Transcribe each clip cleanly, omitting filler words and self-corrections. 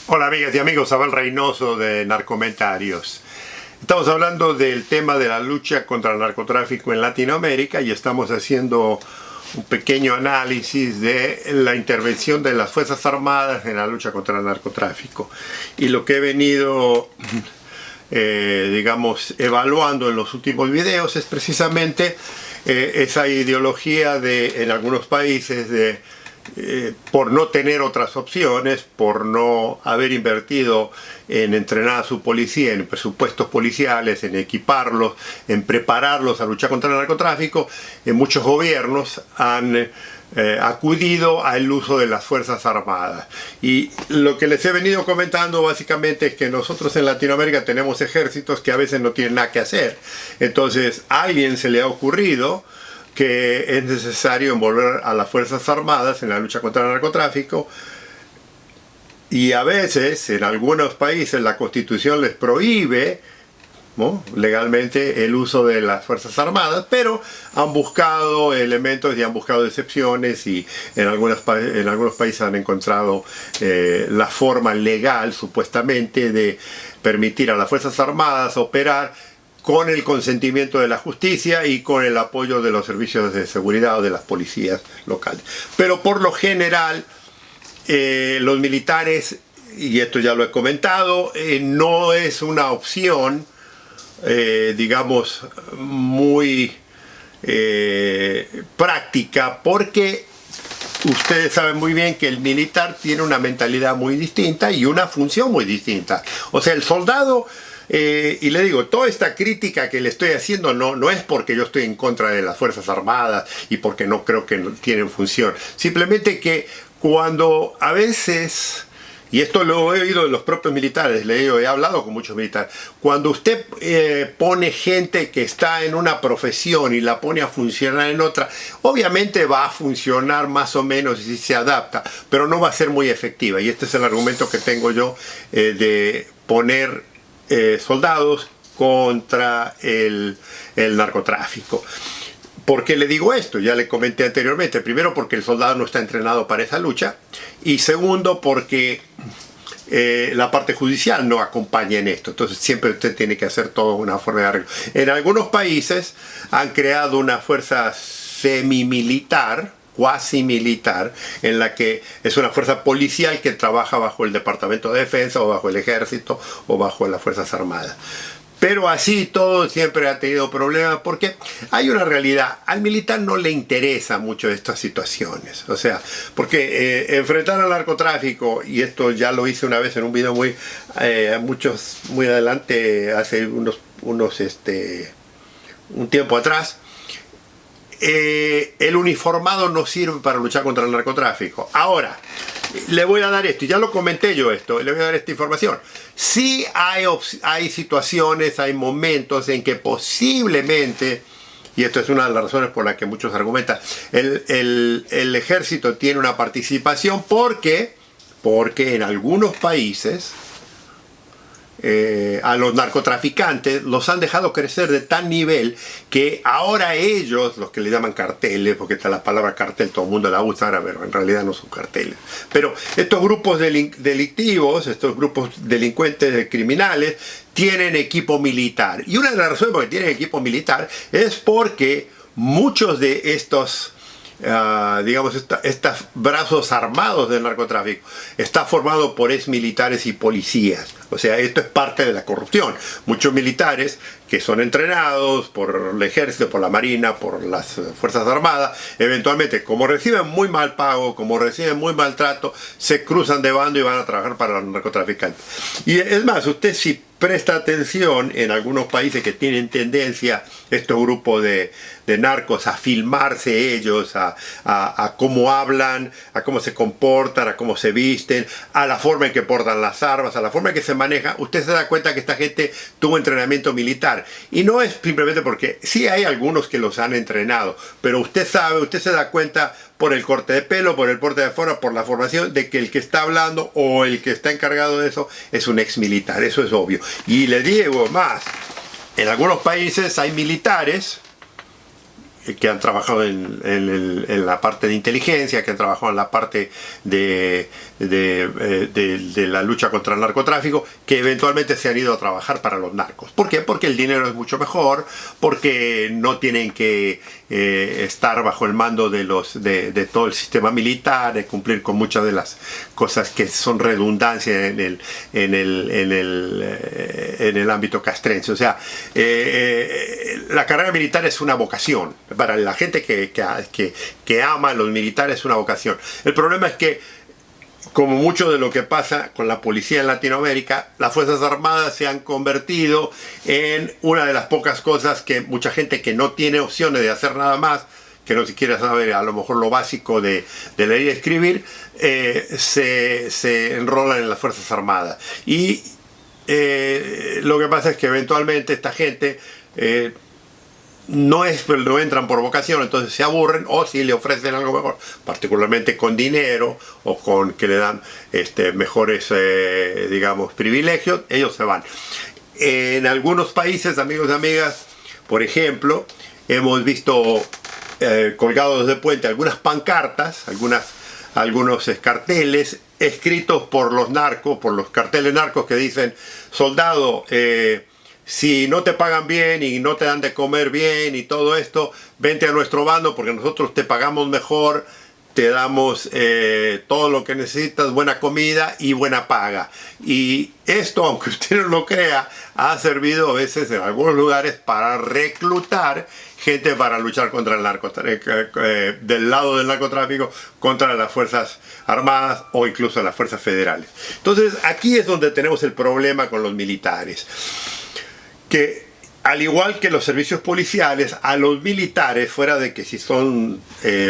Hola amigas y amigos, Abel Reynoso de Narcomentarios. Estamos hablando del tema de la lucha contra el narcotráfico en Latinoamérica y estamos haciendo un pequeño análisis de la intervención de las Fuerzas Armadas en la lucha contra el narcotráfico. Y lo que he venido, evaluando en los últimos videos es precisamente esa ideología en algunos países por no tener otras opciones, por no haber invertido en entrenar a su policía, en presupuestos policiales, en equiparlos, en prepararlos a luchar contra el narcotráfico, muchos gobiernos han acudido al uso de las Fuerzas Armadas. Y lo que les he venido comentando básicamente es que nosotros en Latinoamérica tenemos ejércitos que a veces no tienen nada que hacer. Entonces a alguien se le ha ocurrido que es necesario envolver a las Fuerzas Armadas en la lucha contra el narcotráfico, y a veces en algunos países la Constitución les prohíbe, ¿no?, legalmente el uso de las Fuerzas Armadas, pero han buscado elementos y han buscado excepciones, y en algunos países han encontrado la forma legal supuestamente de permitir a las Fuerzas Armadas operar con el consentimiento de la justicia y con el apoyo de los servicios de seguridad o de las policías locales. Pero por lo general, los militares, y esto ya lo he comentado, no es una opción, digamos, muy práctica, porque ustedes saben muy bien que el militar tiene una mentalidad muy distinta y una función muy distinta. O sea, el soldado... y le digo, toda esta crítica que le estoy haciendo no es porque yo estoy en contra de las Fuerzas Armadas y porque no creo que tienen función. Simplemente que cuando a veces, y esto lo he oído de los propios militares, he hablado con muchos militares, cuando usted pone gente que está en una profesión y la pone a funcionar en otra, obviamente va a funcionar más o menos y se adapta, pero no va a ser muy efectiva. Y este es el argumento que tengo yo de poner soldados contra el narcotráfico. ¿Por qué le digo esto? Ya le comenté anteriormente. Primero, porque el soldado no está entrenado para esa lucha, y segundo, porque la parte judicial no acompaña en esto. Entonces siempre usted tiene que hacer todo una forma de arreglo. En algunos países han creado una fuerza semimilitar, cuasi militar, en la que es una fuerza policial que trabaja bajo el Departamento de Defensa o bajo el Ejército o bajo las Fuerzas Armadas. Pero así todo siempre ha tenido problemas, porque hay una realidad: al militar no le interesa mucho estas situaciones. O sea, porque enfrentar al narcotráfico, y esto ya lo hice una vez en un video muy adelante, hace un tiempo atrás, el uniformado no sirve para luchar contra el narcotráfico. Ahora, le voy a dar esto, y ya lo comenté yo esto, le voy a dar esta información. Sí hay situaciones, hay momentos en que posiblemente, y esto es una de las razones por las que muchos argumentan, el ejército tiene una participación porque en algunos países a los narcotraficantes los han dejado crecer de tal nivel que ahora ellos, los que le llaman carteles, porque está la palabra cartel, todo el mundo la usa ahora, pero en realidad no son carteles, pero estos grupos delictivos, estos grupos delincuentes criminales, tienen equipo militar. Y una de las razones por que tienen equipo militar es porque muchos de estos estos brazos armados del narcotráfico está formado por exmilitares y policías. O sea, esto es parte de la corrupción. Muchos militares que son entrenados por el ejército, por la marina, por las fuerzas armadas, eventualmente, como reciben muy mal pago, como reciben muy mal trato, se cruzan de bando y van a trabajar para los narcotraficantes. Y es más, usted si presta atención, en algunos países que tienen tendencia estos grupos de narcos a filmarse ellos, a cómo hablan, a cómo se comportan, a cómo se visten, a la forma en que portan las armas, a la forma en que se maneja, usted se da cuenta que esta gente tuvo entrenamiento militar. Y no es simplemente porque sí hay algunos que los han entrenado, pero usted sabe, usted se da cuenta por el corte de pelo, por el porte de forma, por la formación, de que el que está hablando o el que está encargado de eso es un ex militar. Eso es obvio. Y le digo más, en algunos países hay militares que han trabajado en la parte de inteligencia, que han trabajado en la parte de la lucha contra el narcotráfico, que eventualmente se han ido a trabajar para los narcos. ¿Por qué? Porque el dinero es mucho mejor, porque no tienen que estar bajo el mando de todo el sistema militar, de cumplir con muchas de las cosas que son redundancia en el ámbito castrense. O sea, la carrera militar es una vocación. Para la gente que ama a los militares es una vocación. El problema es que, como mucho de lo que pasa con la policía en Latinoamérica, las Fuerzas Armadas se han convertido en una de las pocas cosas que mucha gente que no tiene opciones de hacer nada más, que no siquiera sabe a lo mejor lo básico de leer y escribir, se enrolan en las Fuerzas Armadas. Y lo que pasa es que eventualmente esta gente no entran por vocación, entonces se aburren, o si le ofrecen algo mejor, particularmente con dinero o con que le dan mejores digamos privilegios, ellos se van. En algunos países, amigos y amigas, por ejemplo, hemos visto colgados de puente algunas pancartas, algunos carteles escritos por los narcos, por los carteles narcos, que dicen: soldado, si no te pagan bien y no te dan de comer bien y todo esto, vente a nuestro bando porque nosotros te pagamos mejor, te damos todo lo que necesitas, buena comida y buena paga. Y esto, aunque usted no lo crea, ha servido a veces en algunos lugares para reclutar gente para luchar contra el narcotráfico, del lado del narcotráfico, contra las Fuerzas Armadas o incluso las Fuerzas Federales. Entonces aquí es donde tenemos el problema con los militares, que al igual que los servicios policiales, a los militares, fuera de que si son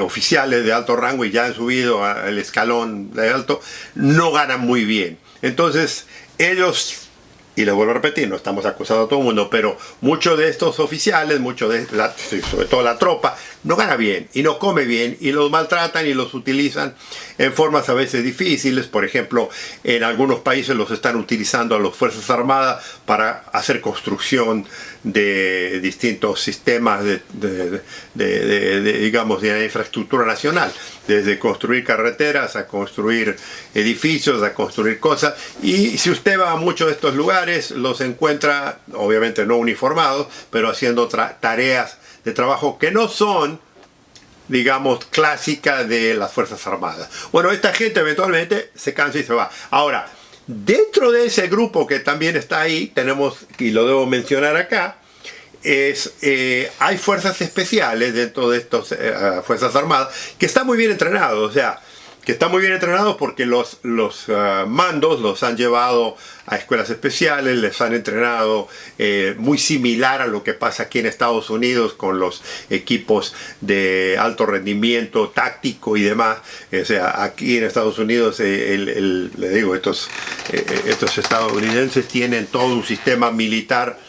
oficiales de alto rango y ya han subido al escalón de alto, no ganan muy bien. Entonces ellos, y les vuelvo a repetir, no estamos acusando a todo el mundo, pero muchos de estos oficiales, sobre todo la tropa, no gana bien y no come bien y los maltratan y los utilizan en formas a veces difíciles. Por ejemplo, en algunos países los están utilizando a las Fuerzas Armadas para hacer construcción de distintos sistemas digamos, de la infraestructura nacional, desde construir carreteras a construir edificios, a construir cosas. Y si usted va a muchos de estos lugares, los encuentra, obviamente no uniformados, pero haciendo tareas de trabajo que no son, digamos, clásicas de las Fuerzas Armadas. Bueno, esta gente eventualmente se cansa y se va. Ahora, dentro de ese grupo que también está ahí, tenemos, y lo debo mencionar acá, hay fuerzas especiales dentro de estas Fuerzas Armadas que están muy bien entrenados. O sea, que están muy bien entrenados porque los mandos los han llevado a escuelas especiales, les han entrenado muy similar a lo que pasa aquí en Estados Unidos con los equipos de alto rendimiento táctico y demás. O sea, aquí en Estados Unidos, le digo, estos estadounidenses tienen todo un sistema militar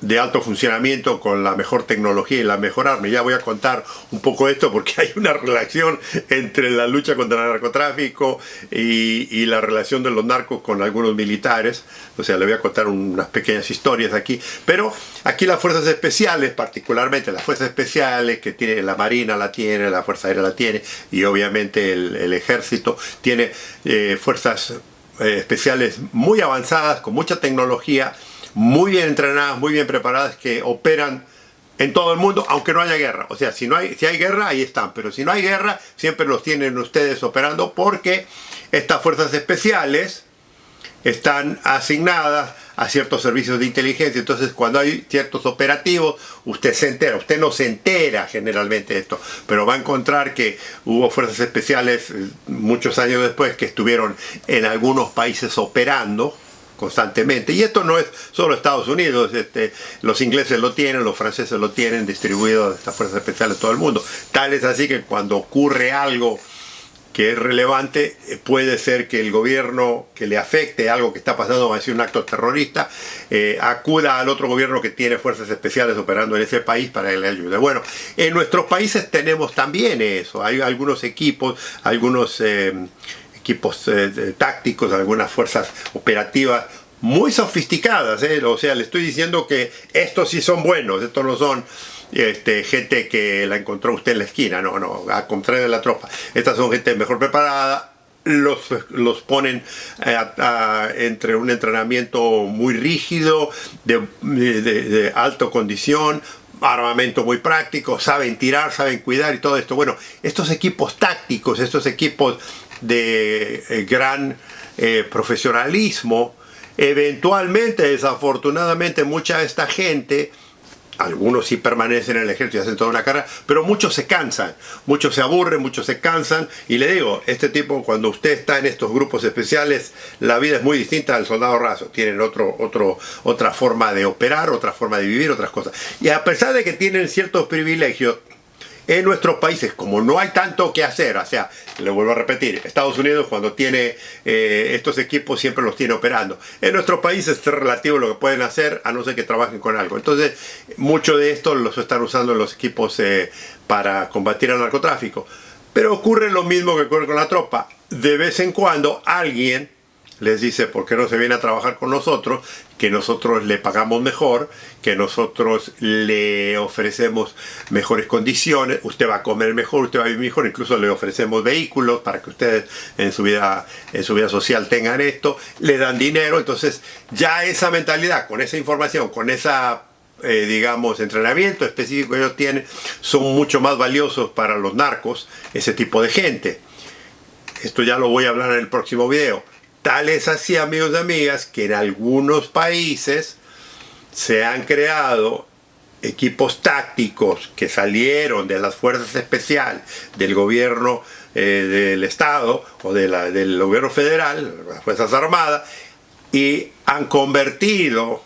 de alto funcionamiento con la mejor tecnología y la mejor arma. Ya voy a contar un poco esto porque hay una relación entre la lucha contra el narcotráfico y la relación de los narcos con algunos militares. O sea, le voy a contar unas pequeñas historias aquí. Pero aquí las fuerzas especiales, particularmente las fuerzas especiales que tiene la Marina, la tiene, la Fuerza Aérea la tiene, y obviamente el Ejército tiene fuerzas especiales muy avanzadas, con mucha tecnología, muy bien entrenadas, muy bien preparadas, que operan en todo el mundo, aunque no haya guerra. O sea, si hay guerra, ahí están, pero si no hay guerra, siempre los tienen ustedes operando, porque estas fuerzas especiales están asignadas a ciertos servicios de inteligencia. Entonces, cuando hay ciertos operativos, usted se entera. Usted no se entera generalmente de esto, pero va a encontrar que hubo fuerzas especiales muchos años después que estuvieron en algunos países operando constantemente. Y esto no es solo Estados Unidos, los ingleses lo tienen, los franceses lo tienen distribuido, estas fuerzas especiales en todo el mundo. Tal es así que cuando ocurre algo que es relevante, puede ser que el gobierno que le afecte algo que está pasando, va a decir un acto terrorista, acuda al otro gobierno que tiene fuerzas especiales operando en ese país para que le ayude. Bueno, en nuestros países tenemos también eso. Hay algunos equipos, algunos equipos tácticos, algunas fuerzas operativas muy sofisticadas, O sea, le estoy diciendo que estos sí son buenos, estos no son gente que la encontró usted en la esquina, no, al contrario de la tropa. Estas son gente mejor preparada, los ponen entre un entrenamiento muy rígido, de alta condición, armamento muy práctico, saben tirar, saben cuidar y todo esto. Bueno, estos equipos tácticos, estos equipos de gran profesionalismo, eventualmente, desafortunadamente, mucha de esta gente, algunos sí permanecen en el ejército y hacen toda una carrera, pero muchos se cansan, muchos se aburren, muchos se cansan. Y le digo, este tipo, cuando usted está en estos grupos especiales, la vida es muy distinta al soldado raso. Tienen otra forma de operar, otra forma de vivir, otras cosas. Y a pesar de que tienen ciertos privilegios, en nuestros países, como no hay tanto que hacer, o sea, le vuelvo a repetir, Estados Unidos cuando tiene estos equipos siempre los tiene operando. En nuestros países es relativo lo que pueden hacer, a no ser que trabajen con algo. Entonces, mucho de esto los están usando los equipos para combatir el narcotráfico. Pero ocurre lo mismo que ocurre con la tropa. De vez en cuando alguien les dice, ¿por qué no se viene a trabajar con nosotros? Que nosotros le pagamos mejor, que nosotros le ofrecemos mejores condiciones, usted va a comer mejor, usted va a vivir mejor, incluso le ofrecemos vehículos para que ustedes en su vida social tengan esto, le dan dinero. Entonces ya esa mentalidad, con esa información, con esa digamos, entrenamiento específico que ellos tienen, son mucho más valiosos para los narcos, ese tipo de gente. Esto ya lo voy a hablar en el próximo video. Tal es así, amigos y amigas, que en algunos países se han creado equipos tácticos que salieron de las fuerzas especiales del gobierno del Estado o del gobierno federal, las Fuerzas Armadas, y han convertido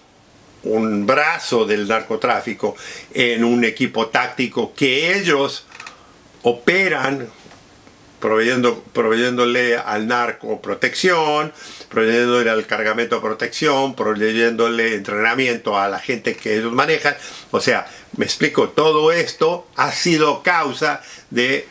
un brazo del narcotráfico en un equipo táctico que ellos operan proveyéndole al narco protección, proveyéndole al cargamento de protección, proveyéndole entrenamiento a la gente que ellos manejan. O sea, me explico, todo esto ha sido causa de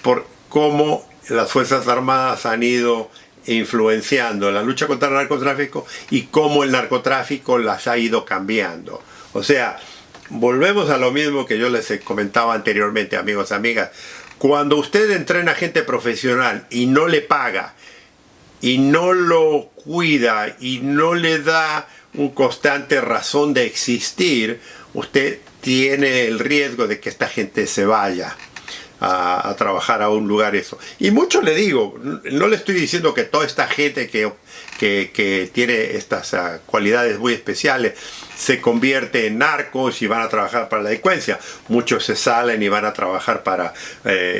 por cómo las Fuerzas Armadas han ido influenciando la lucha contra el narcotráfico y cómo el narcotráfico las ha ido cambiando. O sea, volvemos a lo mismo que yo les comentaba anteriormente, amigos y amigas. Cuando usted entrena gente profesional y no le paga, y no lo cuida, y no le da un constante razón de existir, usted tiene el riesgo de que esta gente se vaya a trabajar a un lugar eso. Y mucho le digo, no le estoy diciendo que toda esta gente que tiene estas cualidades muy especiales se convierte en narcos y van a trabajar para la delincuencia. Muchos se salen y van a trabajar para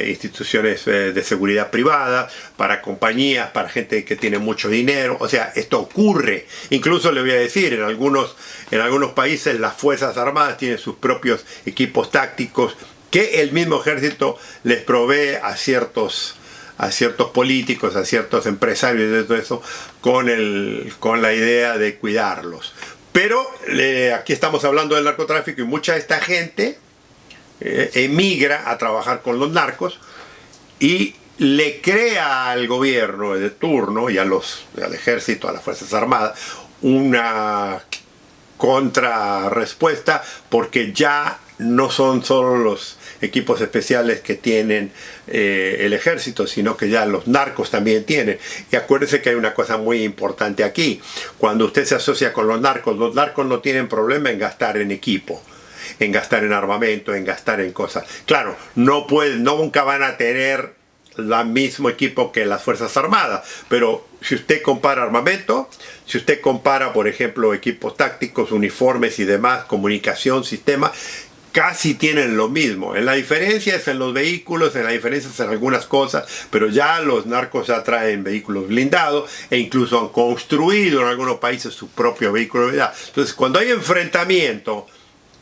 instituciones de seguridad privada, para compañías, para gente que tiene mucho dinero. O sea, esto ocurre. Incluso le voy a decir, en algunos países las Fuerzas Armadas tienen sus propios equipos tácticos que el mismo ejército les provee a ciertos políticos, a ciertos empresarios y todo eso, con la idea de cuidarlos. Pero aquí estamos hablando del narcotráfico y mucha de esta gente emigra a trabajar con los narcos y le crea al gobierno de turno y al ejército, a las Fuerzas Armadas, una contrarrespuesta, porque ya no son solo los equipos especiales que tienen el ejército, sino que ya los narcos también tienen. Y acuérdense que hay una cosa muy importante aquí. Cuando usted se asocia con los narcos no tienen problema en gastar en equipo, en gastar en armamento, en gastar en cosas. Claro, nunca van a tener el mismo equipo que las Fuerzas Armadas, pero si usted compara armamento, si usted compara, por ejemplo, equipos tácticos, uniformes y demás, comunicación, sistema, casi tienen lo mismo. En la diferencia es en los vehículos, en la diferencia es en algunas cosas, pero ya los narcos ya traen vehículos blindados e incluso han construido en algunos países su propio vehículo blindado. Entonces, cuando hay enfrentamiento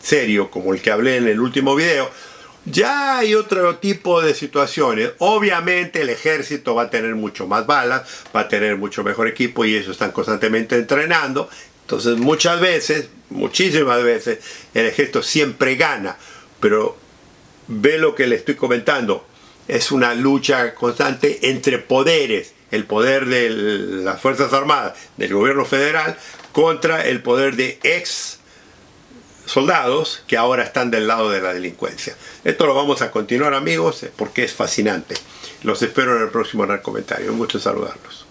serio, como el que hablé en el último video, ya hay otro tipo de situaciones. Obviamente el ejército va a tener mucho más balas, va a tener mucho mejor equipo y ellos están constantemente entrenando. Entonces muchas veces, muchísimas veces, el ejército siempre gana. Pero ve lo que le estoy comentando. Es una lucha constante entre poderes. El poder de las Fuerzas Armadas, del gobierno federal, contra el poder de ex soldados que ahora están del lado de la delincuencia. Esto lo vamos a continuar, amigos, porque es fascinante. Los espero en el próximo comentario. Un gusto saludarlos.